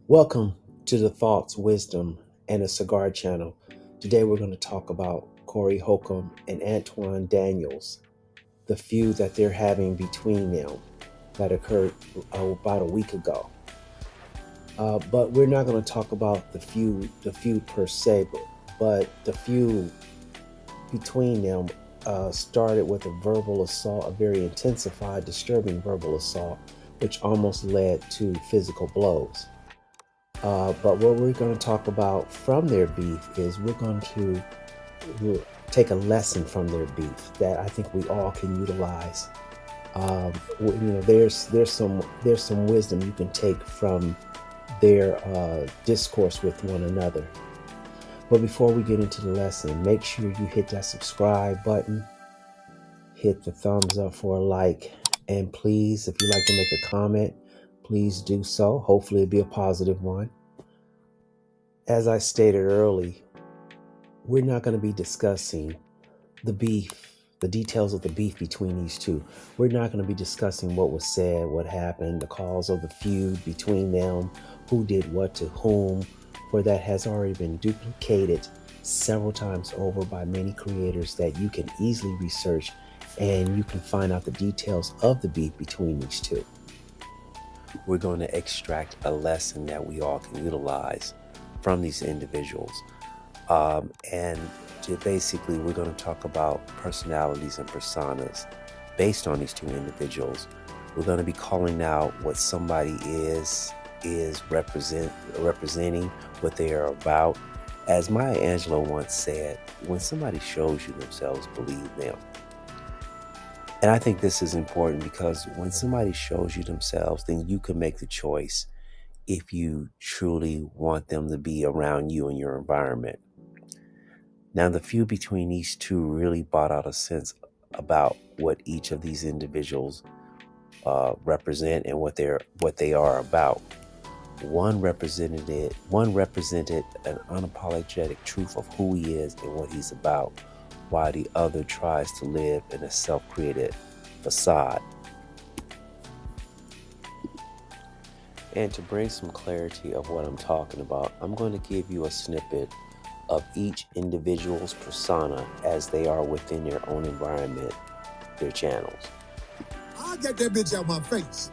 Welcome to the Thoughts, Wisdom, and a Cigar channel. Today we're going to talk about Corey Holcomb and Anton Daniels, the feud that they're having between them that occurred about a week ago. But we're not going to talk about the feud per se, but the feud between them started with a verbal assault, a very intensified, disturbing verbal assault, which almost led to physical blows. But what we're going to talk about from their beef is we'll take a lesson from their beef that I think we all can utilize. There's some wisdom you can take from their discourse with one another. But before we get into the lesson, make sure you hit that subscribe button, hit the thumbs up for a like, and please, if you'd like to make a comment, please do so. Hopefully it'll be a positive one. As I stated early, we're not going to be discussing the beef, the details of the beef between these two. We're not going to be discussing what was said, what happened, the cause of the feud between them, who did what to whom, for that has already been duplicated several times over by many creators that you can easily research, and you can find out the details of the beef between these two. We're going to extract a lesson that we all can utilize from these individuals. And basically, we're going to talk about personalities and personas based on these two individuals. We're going to be calling out what somebody is representing, what they are about. As Maya Angelou once said, when somebody shows you themselves, believe them. And I think this is important because when somebody shows you themselves, then you can make the choice if you truly want them to be around you in your environment. Now, the feud between these two really brought out a sense about what each of these individuals represent and what they are about. One represented an unapologetic truth of who he is and what he's about, while the other tries to live in a self-created facade. And to bring some clarity of what I'm talking about, I'm going to give you a snippet of each individual's persona as they are within their own environment, their channels. I get that bitch out my face.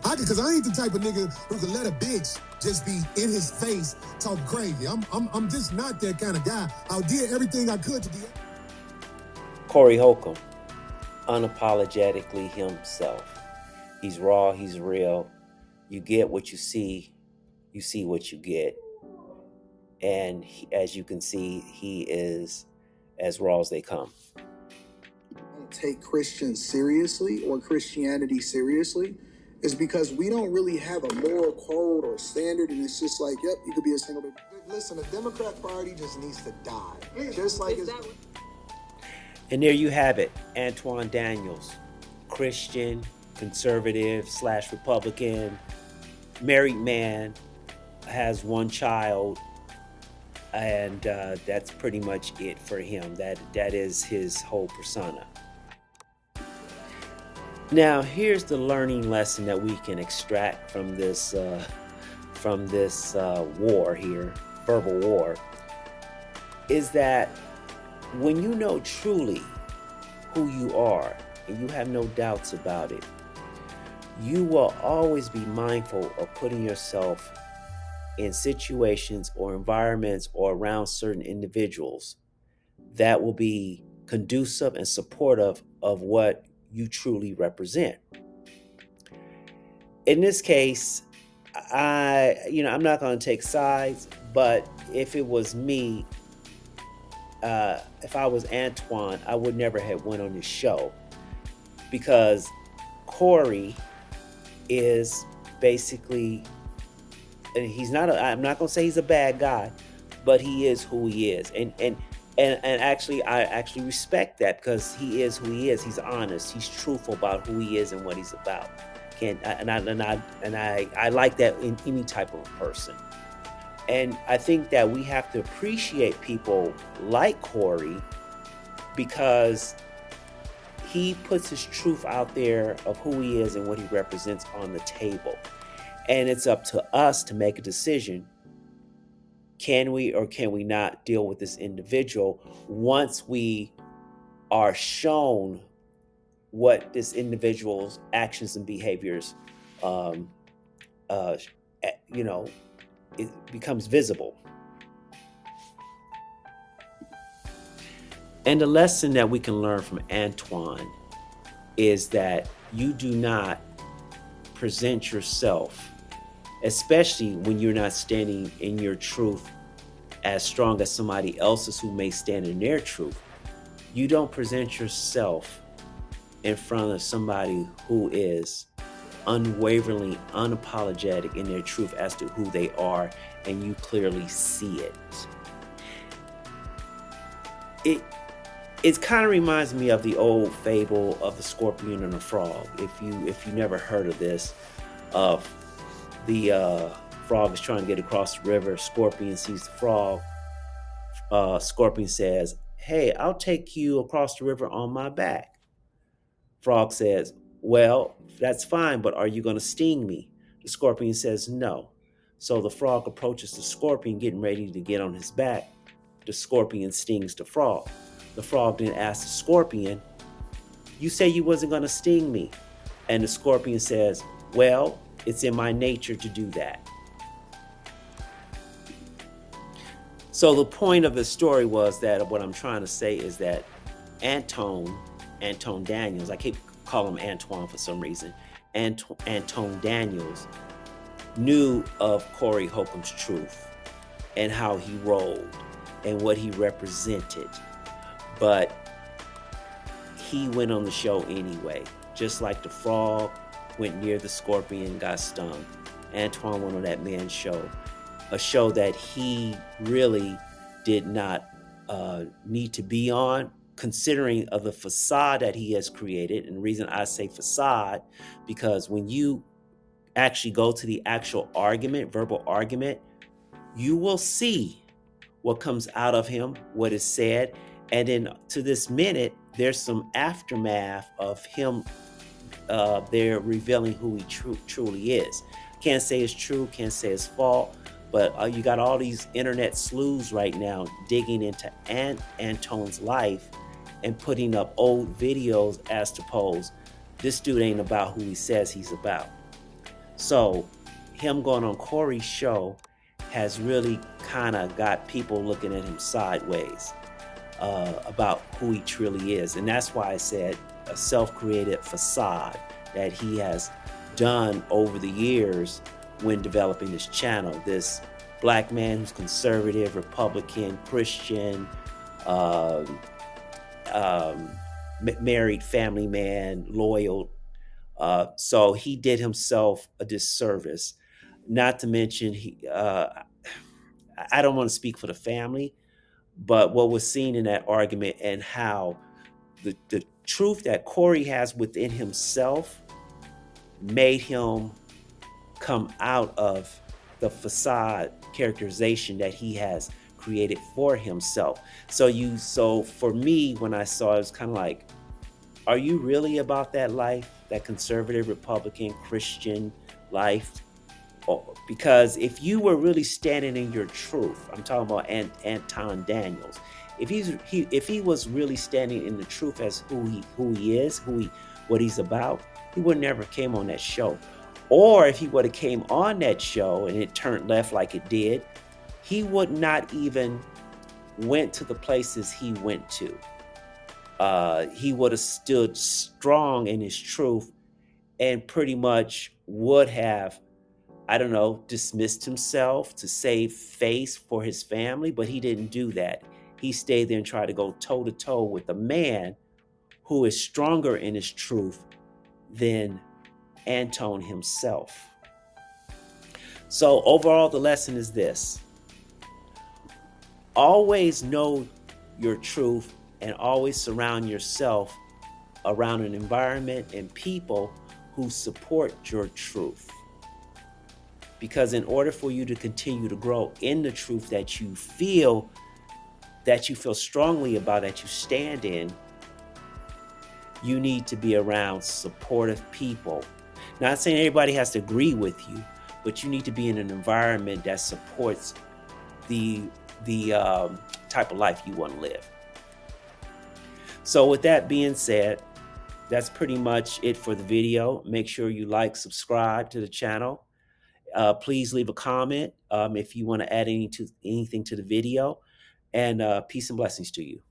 Because I ain't the type of nigga who can let a bitch just be in his face talk crazy. I'm just not that kind of guy. I did everything I could to be. Corey Holcomb, unapologetically himself. He's raw, he's real. You get what you see what you get. And as you can see, he is as raw as they come. Don't take Christians seriously or Christianity seriously is because we don't really have a moral code or standard, and it's just like, yep, you could be a single baby. Listen, the Democrat Party just needs to die. Just like it's... And there you have it, Anton Daniels, Christian, conservative / Republican, married man, has one child, and that's pretty much it for him. That is his whole persona. Now, here's the learning lesson that we can extract from this war here, verbal war, is that when you know truly who you are and you have no doubts about it, you will always be mindful of putting yourself in situations or environments or around certain individuals that will be conducive and supportive of what you truly represent. In this case, I'm not going to take sides, but if it was me, if I was Antoine, I would never have went on this show, because Corey is basically, and I'm not going to say he's a bad guy, but he is who he is. And actually, I actually respect that, because he is who he is. He's honest. He's truthful about who he is and what he's about. I like that in any type of person. And I think that we have to appreciate people like Corey, because he puts his truth out there of who he is and what he represents on the table. And it's up to us to make a decision. Can we or can we not deal with this individual once we are shown what this individual's actions and behaviors, um, uh, you know, it becomes visible. And the lesson that we can learn from Antoine is that you do not present yourself, especially when you're not standing in your truth as strong as somebody else's who may stand in their truth. You don't present yourself in front of somebody who is unwaveringly unapologetic in their truth as to who they are, and you clearly see it. It kind of reminds me of the old fable of the scorpion and the frog. If you never heard of this, of the frog is trying to get across the river. Scorpion sees the frog. Scorpion says, "Hey, I'll take you across the river on my back." Frog says, "Well, that's fine, but are you going to sting me?" The scorpion says, "No." So the frog approaches the scorpion, getting ready to get on his back. The scorpion stings the frog. The frog then asks the scorpion, "You say you wasn't going to sting me." And the scorpion says, "Well, it's in my nature to do that." So the point of the story was that what I'm trying to say is that Anton Daniels, I keep calling him Antoine for some reason, Anton Daniels knew of Corey Holcomb's truth and how he rolled and what he represented. But he went on the show anyway. Just like the frog went near the scorpion and got stung, Antoine went on that man's show. A show that he really did not need to be on, considering of the facade that he has created. And the reason I say facade, because when you actually go to the actual argument, verbal argument, you will see what comes out of him, what is said. And then to this minute, there's some aftermath of him there revealing who he truly is. Can't say it's true, can't say it's false, but you got all these internet sleuths right now digging into Anton's life and putting up old videos as to pose, this dude ain't about who he says he's about. So him going on Corey's show has really kind of got people looking at him sideways about who he truly is. And that's why I said a self-created facade that he has done over the years when developing this channel. This black man who's conservative, Republican, Christian, married family man, loyal. So he did himself a disservice. Not to mention, I don't want to speak for the family, but what was seen in that argument and how the truth that Corey has within himself made him come out of the facade characterization that he has created for himself. So for me, when I saw it, it was kind of like, are you really about that life, that conservative, Republican, Christian life? Because if you were really standing in your truth, I'm talking about Anton Daniels. If he was really standing in the truth as who he is, what he's about, he would never came on that show. Or if he would have came on that show and it turned left like it did, he would not even went to the places he went to. He would have stood strong in his truth and pretty much would have, I don't know, dismissed himself to save face for his family, but he didn't do that. He stayed there and tried to go toe to toe with a man who is stronger in his truth than Anton himself. So overall, the lesson is this: always know your truth and always surround yourself around an environment and people who support your truth. Because in order for you to continue to grow in the truth that you feel strongly about, that you stand in, you need to be around supportive people. Not saying everybody has to agree with you, but you need to be in an environment that supports the type of life you want to live. So with that being said, that's pretty much it for the video. Make sure you like, subscribe to the channel. Please leave a comment if you want to add anything to the video. And peace and blessings to you.